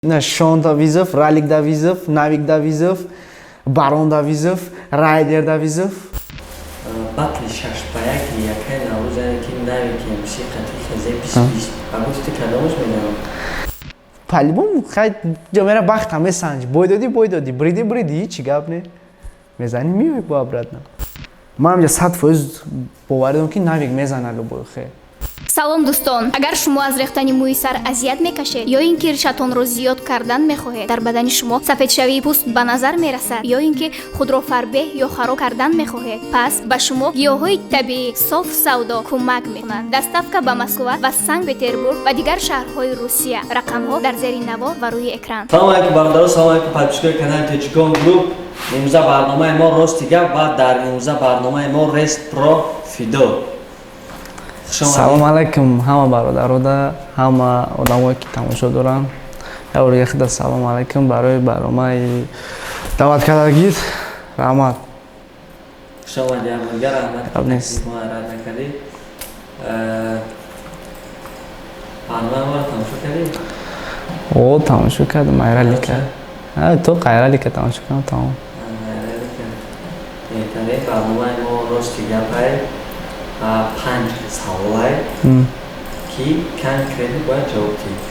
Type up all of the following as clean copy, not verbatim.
Шонда Вызов, Ралик-Да Вызов, Навик-Да Вызов, Барон Вызов, Райдер Вызов. Батли шашпаяк якай навузай ки навики мусиқати хазе бис. Агусти кадомш менам. По-любому хай ҷомера бахта месанҷ. Бойдоди, бриди, чӣ гап не? Мезани миёй бо обратно. Ман ҳамҷа 100% бовар дорам ки навик мезана любой хе. Салом дӯстон, агар шумо аз рехтани мӯи сар азият мекашед ё ин ки ришатонро зиёд кардан мехоҳед, дар бадани шумо сафедшавии пӯст ба назар мерасад ё ин ки худро фарбеҳ ё хароб кардан мехоҳед, пас ба шумо гиёҳҳои табиӣ СОФСАВДО кӯмак мекунанд. Доставка ба Москва ва Санкт-Петербург ва дигар шаҳрҳои Русия. Рақамҳо дар зери наво ва рӯи экран. Салом алейкум бародарон, салом алейкум подписчикои канали TOJIKON групп. Имрӯза барномаи мо Рости Гап ва дар имрӯза барномаи мо Рест про Fido. Салом алейкум ҳама бародарода, ҳама одамое ки тамошо доранд. Явр яхида салом алейкум барои барномаи даъват кардагит. Раҳмат. Шумо ҷавобга раҳмат. Нест. Мо рад накардед. Барномаи тамошо кардед? О, тамошо кардам, майралика. То қайралика тамошо кардам, тамом. Майралика. Беҳтарин барномаи мо Рости Гапай. 5 саволай ки конкретно бояд ҷавоб диҳед.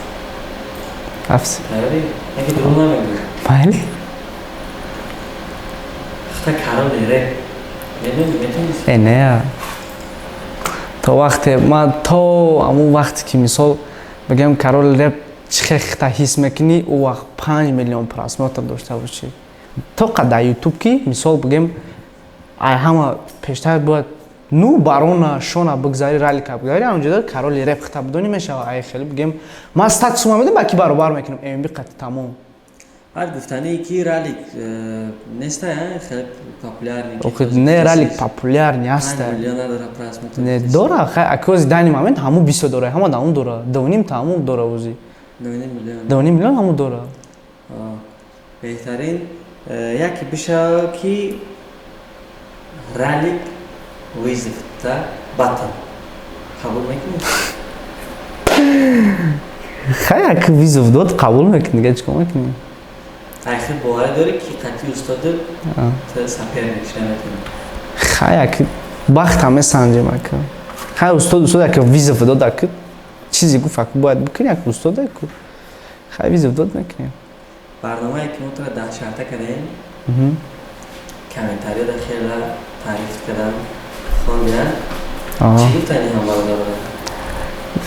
Афс. Тайёрӣ? Яке дурӯғ намегӯй. Майли. Хата кароли реп. Метонӣ? Не. То вақте ҳамун вақте ки мисол бигем кароли реп чӣ хета ҳис мекунӣ, ӯ вақт 5 миллион просмотр дошта бошӣ. То қадар ютуб ки мисол бигем ай ҳама пештар бояд ну барона шона бигзари ралика бигзари ҳамҷода кароли реп хита бидонӣ мешава. Ай хеле бигем ман статусума медам ба ки баробар мекунам мб қати тамом. Баъд гуфтанӣ ки ралик неста хеле популярни. Не ралик популярни аста. 5 миллион надора просмотр. Не дора хай акози дани момент ҳаму бисо дора, ҳама даун дора. 2.5 та ҳаму дора узи. 2.5 миллион ҳаму дора. Беҳтарин яке биша ки ралик Вызов та батл. Қабул мекунед? Хай як Вызов дод қабул мекунед, дига чикор мекунем? Ахир бовар дорӣ ки қатъи устоду то соперник шаметонӣ. Хай як бахта месанҷем ака. Хай устод як Вызов дод ака. Чизе гуфт ака бояд бикунӣ як устод ака. Хай Вызов дод мекунем. Барномае ки мо тора даҳшарта кардем. Комментариёда хеле таъриф кардам. Чӣ гуфтани ҳамбародарон?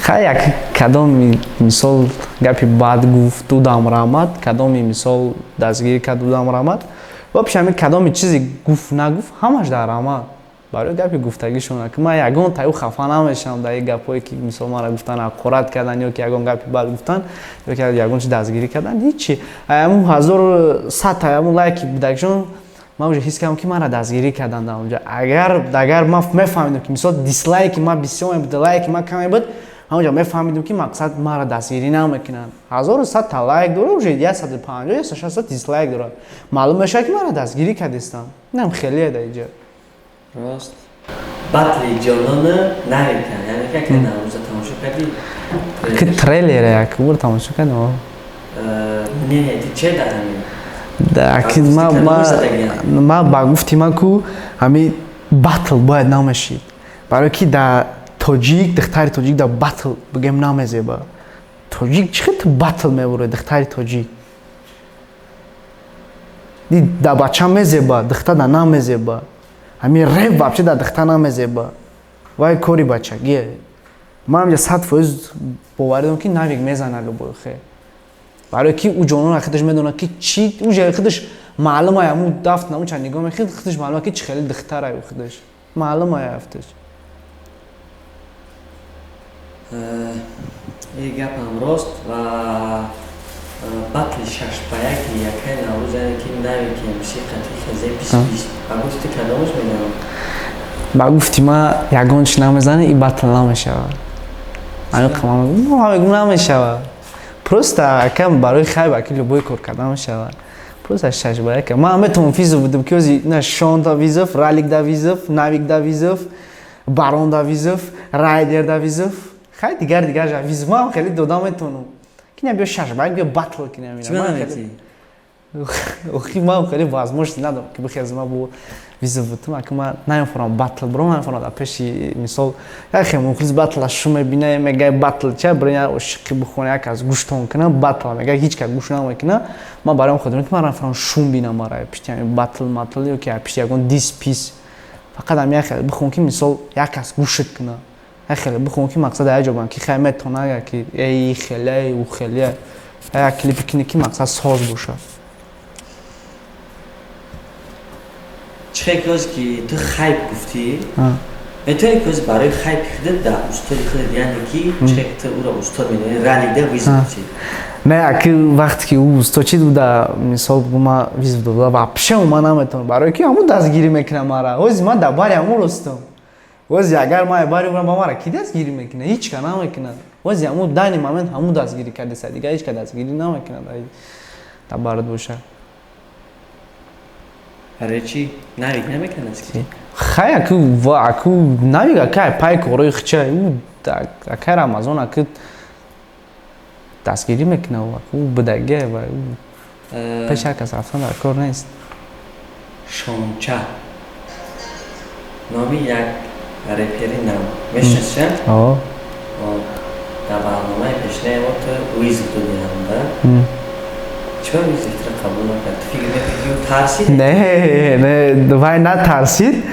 Хай як кадоми мисол гапи бад гуфт дудам раҳмат, кадоми мисол дастгирӣ кард дудам раҳмат. Вобиш ҳамин кадоми чизе гуфт нагуфт ҳамаш дар раҳмат. Барои гапи гуфтагишон ки ман ягон таю хафа намешавам дар ин гапҳое ки мисол мара гуфтан ҳақорат кардан ё ки ягон гапи бад гуфтан ё ки ягон чи дастгирӣ кардан ҳичи. Ҳамун 1100 та ҳамун лайки будагишон ман уже ҳис кардам ки мара дастгирӣ кардан дар онҷа. Агар ман мефаҳмидам ки мисол дислайки ман бисёр буд, лайки ман каме буд, ҳамунҷа мефаҳмидам ки мақсад мара дастгирӣ намекунанд. 1100 та лайк дора, уже 150 160 дислайк дора. маълум мешавад ки мара дастгирӣ кардистам. Инам хеле дар инҷа. Рост. Батли ҷонони Навика, яъне ки ака намрӯза тамошо кардӣ? Ки трейлера як бор тамошо кардам. Не, ти че дар ҳамин? Ман ба гуфти ман ку ҳамин батл бояд намешид. Барои ки дар тоҷик духтари тоҷик дар батл бигем намезеба. Тоҷик чӣ хел батл мебурад духтари тоҷик? Дар бача мезеба, духта дар намезеба. Ҳамин реп вообще дар духта намезеба. Вай кори бачагие. Ман ҳамҷа 100% бовар дорам ки навик мезана любой хе. барои ки ӯ ҷонон худаш медонад ки чӣ ӯ худаш маълум ай ҳамун дафт намун чанд нигоҳ мехид худаш маълум ки чӣ хеле духтар ай ӯ худаш маълум ай ҳафташ. Ин гапам рост ва батли шашпаяки якай наврӯз яъне ки навики мусиқати хазе 2020 ба гуфти кадомаш менамам? Ба гуфти ман ягон чи намезанӣ ин батл намешавад. Ҳамин намешавад. Просто акам барои хайр ки любой кор кардан мешавад. Просто шашпаяка. Ман метавонам Fido будам ки ози Шонда Вызов, Ралик-Да Вызов, Навик-Да Вызов, Барон Вызов, Райдер Вызов. Хай дигар Вызов ман хеле дода метавонам. که بیا ششبک بیا باتل کنیم چی می‌نویسی؟ اوکی ما خیلی возможности ندارم که بخیر از ما بو ویزو بودم که من نمی‌فهمم باتل برام نمی‌فهمم در پیشی مثال خیلی مخلص باتل شو می‌بینه میگه باتل چه برای عاشقی بخونه یک از گوشتون کنه باتل میگه هیچ کس گوش نمیکنه ما برایم خودم که من نمی‌فهمم شوم بینم مرا پیش باتل ماتل که پیش یکون دیس پیس فقط هم یک بخون که مثال یک از گوشت کنه خیلی بخون که مقصد عجبان که خیلی متونه که ای خیلی و خیلی یک کلیپ کنی که مقصد ساز باشه چه کسی که تو خیب گفتی میتونی کسی برای خیب خودت در استاد خودت یعنی که چه تو او را استاد می‌دونی رالیده ویزو چی نه که وقتی که او استاد چی دوده مثال ما ویزو دوده واپشه ما نمیتونم برای که همون دستگیری میکنه مرا وز من در باری همون رستم وز اگر ما باری اون با مرا کی دستگیری میکنه هیچ کس نمیکنه وز همون دانی مومنت همون دستگیری کرده دیگه هیچ کس دستگیری نمیکنه در بارد باشه برای چی؟ نویگ نمیکنه از کی؟ خیلی اکو نویگ اکای پای کوروی خچه او اکای رمضان اکو دستگیری میکنه و اکو بدگه و او پیش کس رفتن در کار نیست شونچه نامی یک رپیری نام میشنست چند؟ در برنامه پیشنه وقت ویزو تو دیدم چرا ویزو تو قبول نکرد؟ فکر ترسید؟ نه وای نه ترسید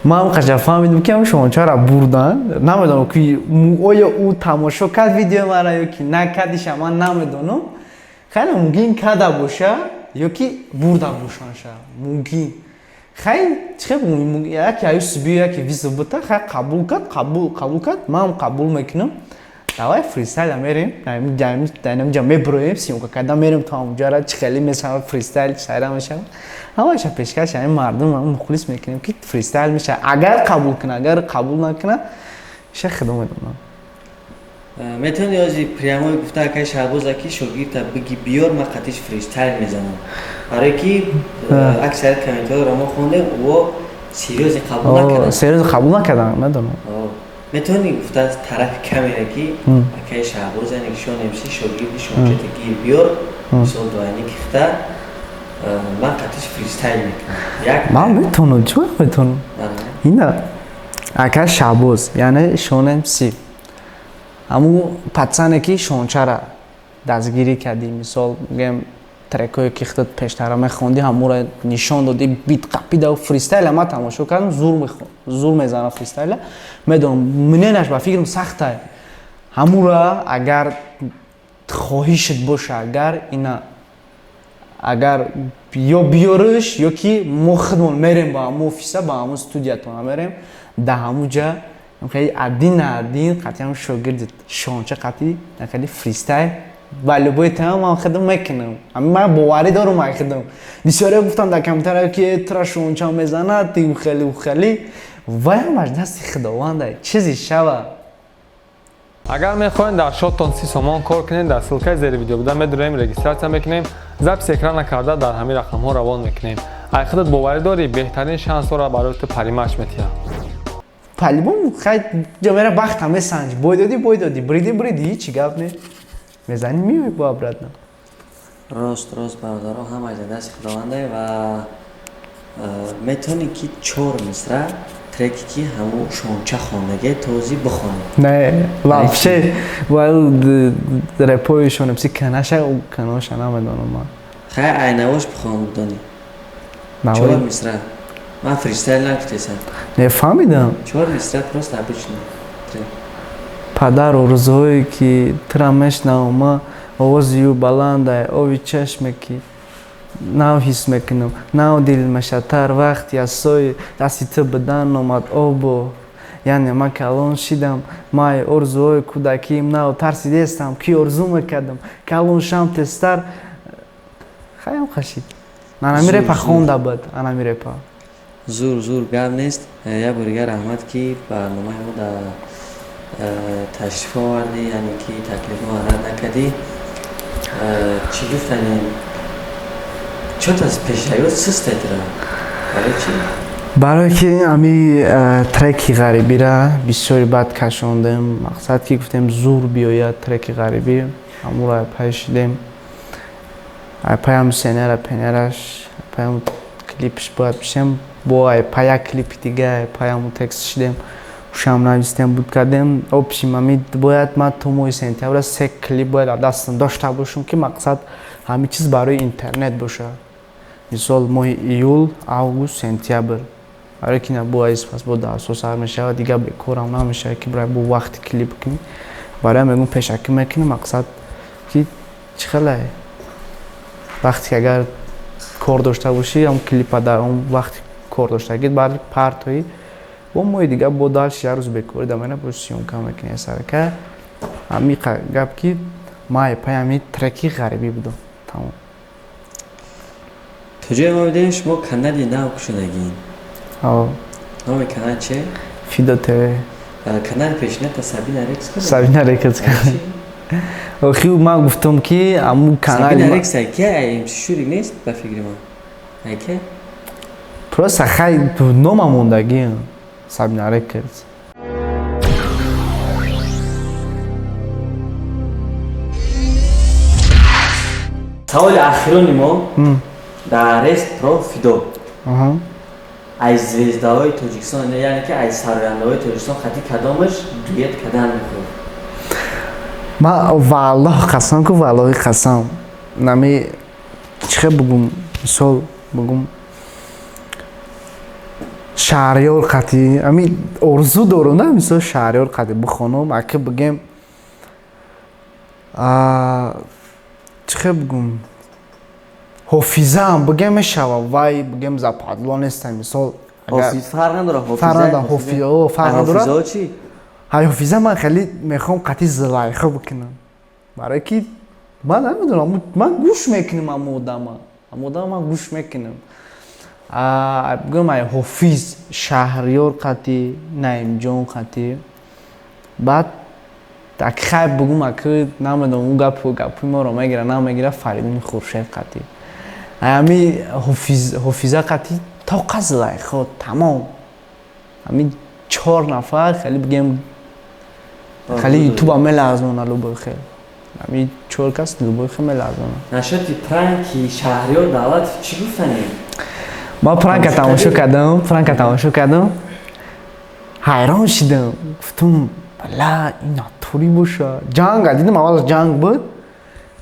ما هم قشنگ فهمیدم که هم شونچه را بردن نمیدونم که آیا او تماشا کرد ویدیو مرا یا که نکردش اما نمیدونم خیلی ممکن کرده باشه یا که برده باشنشه ممکن خیلی چه ممکن یکی ایوس بیا یکی ویزو بوده خیلی قبول کرد ما هم قبول میکنم دوای فریستایل میریم اینجا میبرویم سیمکا کردن میریم تا اونجا را خیلی مثلا فریستایل سایره میشه همش پیشکش همین مردم هم مخلص میکنیم که فریستایل میشه اگر قبول کنه اگر قبول نکنه میشه خدمت میدونم میتونی یازی پریاموی گفته که شعبوز اکی شاگرد بگی بیار من قطعش فریستایل میزنم برای که اکثر کامنت‌ها رو ما خونده و سریوز قبول نکردن سریوز قبول نکردن ندونم میتونی گفته از طرف کمیره که اکی شعبوز نکشون نمیشه شاگرد شونچه گیر بیار مثال دوانی کفته من قطعش فریستایل میکنم من میتونم چون میتونم اینه اکی شعبوز یعنی شونم سی همون پتسانه که شونچه را دستگیری کردی مثال میگم ترکایی که خودت پیشتر میخوندی همون را نشان دادی بیت قپیده و فریستایل ما تماشا کردم زور میزنه فریستایل میدونم منینش با فکرم سخته همون را اگر خواهیشت باشه اگر اینا اگر یا بیارش یا که ما خودمون میریم با همون اوفیسه با همون استودیاتون میریم ده همون جا خیلی عدین قطعی هم شاگرد شونچه قطعی خیلی فریستایل ولی باید تمام من خودم میکنم من باوری دارم من خودم بسیاری گفتم در کمتر که ترا شونچه میزنه تی خیلی و همش دست خداونده چیزی شوه اگر میخواین در شاتون 30 تومان کار کنین در سلکه زیر ویدیو بودن میدونیم رجیستراسیون میکنیم ضبط اکران نکرده در همین رقم ها روان میکنیم اگه خودت باوری داری بهترین شانس را برای تو پریمش میتیه پلیبون خیلی جامعه بخت همه سنج بایدادی بریدی چی گفت نه میزنی میوی با برادنا راست برادرها همه دست خداونده و میتونی که 4 مصرع ترکی که همون شونچه خوندگه توضیح بخونی نه вообще ولی رپویشون بسی کناشه و کناشه نمیدونم من خیلی اینواش بخون بدونی 4 مصرع من فریستایل نکتیسم نفهمیدم 4 مصرع پروست обычно پدر و روزهایی که ترامش ناما آوازیو بلنده آوی چشمه که ناو حس میکنم ناو دل مشتر وقتی از سوی دستی تو بدن اومد آبو یعنی من کلان شیدم مای ارزوهای کودکیم ناو ترسیدستم کی ارزو میکردم کلان شم تستر خیلی خشید انا میره پا خونده بود انا میره پا زور گم نیست یه برگر رحمت که برنامه ما در تشریف آوردی یعنی که تکلیف ما رد نکردی چی گفتنی؟ چطور از پیشنهاد سسته را؟ برای چی؟ برای که امی ترکی غریبی را بسیاری بد کشاندم مقصد که گفتم زور بیاید ترکی غریبی همون را پای شدیم پای هم سینر پنرش پای هم کلیپش باید بشیم با پای کلیپ دیگه پای هم تکست شدیم شام نویسیم بود کردیم آبشیم امید باید ما تو ماه سپتامبر 3 کلیپ باید دستم داشته باشم که مقصد همه چیز برای اینترنت باشه مثال ماه ایول آگوست سپتامبر برای که نباید پس بود اساس هر میشه دیگه به کارم نمیشه که برای با وقت کلیپ کنی برای میگم پیشکی میکنی مقصد که چخله وقتی اگر کار داشته باشی هم کلیپ در اون وقت کار داشته گید بعد پارتوی و ماه دیگه با دالش یه روز بکوری دامنه پوزیشن کم میکنی سر که همی گپ که ما پای همی ترکی غریبی بودم تمام تو جای ما بدیم شما کانالی ناو کشونگین نام کانال چه؟ فیدو تیوی کانال پیشنهاد تا سابینا ریکس کنم؟ سابینا ریکس کنم آخی من گفتم که امو کانال سابینا ریکس که ایمسی شوری نیست با فکر ما که؟ پروسه خیلی تو نام موندگی سابینا ریکس سوال اخیرانی ما در رست پرو فیدو از زوزده‌های توجیکستان یعنی که از سرگرم‌های توجیکستان خطی کدامش دویت کدام می‌خواد ما والله قسم که والله قسم نمی چه بگم مثال بگم شهریار خطی امی ارزو دارم نه مثال شهریار خطی بخونم اگه بگم چه بگم حافظه هم بگم میشوم وای بگم زپادلان استم مثال حافظ فرق نداره حافظه فرق نداره حافظه چی؟ های حافظه من خیلی میخوام قطعی زلایخه بکنم برای که من نمیدونم من گوش میکنم امودم من گوش میکنم بگم های حافظ شهریار قطعی نعیم جان قطعی بعد اگه خیلی بگم اگه نمیدونم اون گپی ما رو میگیره نمیگیره فریدون خورشید قطعی همی حافظه قطعی تا قزلای خود تمام همی 4 نفر خیلی بگم خیلی یوتیوب هم لازمه لوبای خیلی همی 4 کس لوبای خیلی لازمه نشد که پرانکی شهریار دعوت چی گفتنی؟ ما پرانک تماشا کردم حیران شدم گفتم بلا این ناتوری باشه جنگ دیدم اول جنگ بود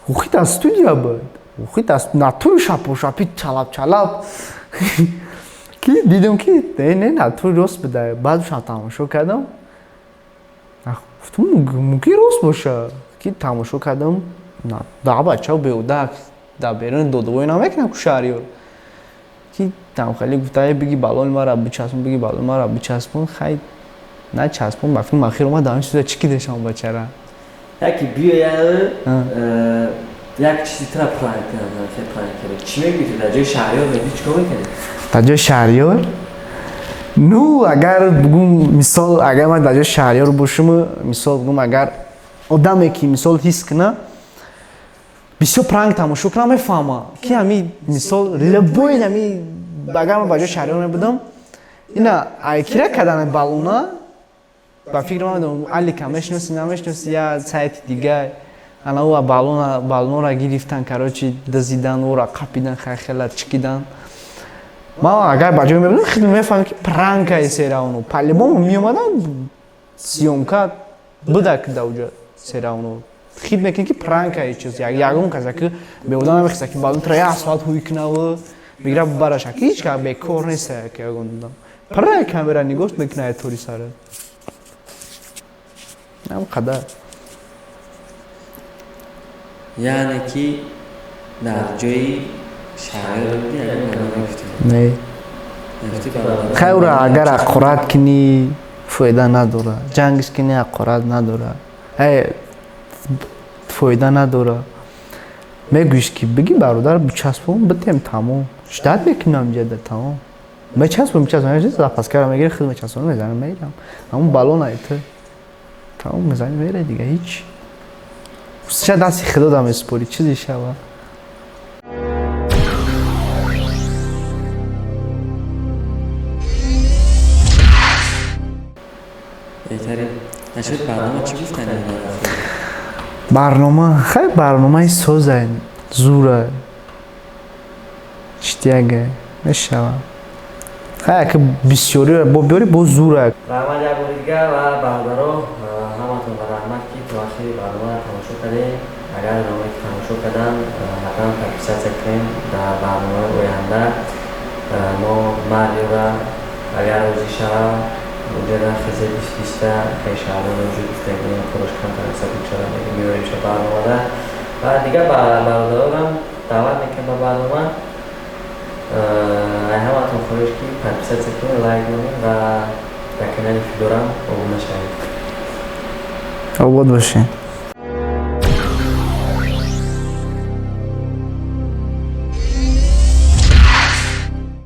خوخیت از استودیو بود خوخیت از ناتوری شاپی چلاب که دیدم که نه ناتوری راست بده بعدش تماشا کردم گفتم ممکن راست باشه که تماشا کردم نه دا بچه ها بیوده دا بیرون دودوی نمیکنم که شهریار که تم خیلی گفته بگی بالون ما را بچسبون خیلی نه چسبون با فیلم اخیر اومد دانش شده چی داشتم بچه را یکی بیاید یک چیزی تر پرانک کنم چی میگی تو در جای شهریار میگی چیکار میکنی؟ در جای شهریار؟ نو اگر بگم مثال اگر من در جای شهریار باشم مثال بگم اگر آدمی که مثال حس کنه بسیار پرانک تماشا کنم میفهمه که همی مثال لبوی همی اگر من در جای شهریار نبودم اینا ایکیره کردن بالونه با فکر من دارم علی کمش نمیشناسی یا سایت دیگه انا او بالون را گرفتن کراچی دزیدن او را قاپیدن خیلی چکیدن ما اگر باجو میبینم خیلی میفهمم که پرانک است اونو پلیمون میومدن سیومکا بوده که دوجا سراونو خیلی میکنه که پرانک است چیز یاگون کسی که به اون نمیخواد که بالون تریا اسفالت هوی کنه و میگره براش هیچ کار به کار نیست که یاگون دادم پرانک کامرا نگوش میکنه توری سره نم قدر یعنی که در جای شهریار بودی اگر نه خیر اگر اقرات کنی فایده نداره جنگش کنی اقرات نداره فایده نداره میگویش که بگی برادر بچسبون بتیم تمام شدت میکنم جده تمام بچسبون یه چیز پس کارم میگیره خیلی بچسبون میزنم میرم همون بالون ایته تمام میزنی میره دیگه هیچ شاید دستی خدا دم اسپوری چیزی شوه بهتره نشد برنامه چی گفتن برنامه خیلی برنامه سازه زوره چتیگه نشوه خیلی که بسیاری با بیاری با زوره رحمت یابوریگا و برادرو همتون به رحمت کی تو آخری برنامه تماشا کردیم اگر نامه که تماشا کردن حتما تبسیت کنیم در برنامه آینده ما مردی را اگر روزی شود مدیر خیزه 20 خیلی شهران وجود بستگیم کروش کم تنسا بیچاره میوریم شد برنامه ده و دیگه برادران دعوت میکنم به برنامه همتون خواهش کی تبسیت کنیم لایک کنیم و در کانال فیدو را آبونه شوید آباد باشین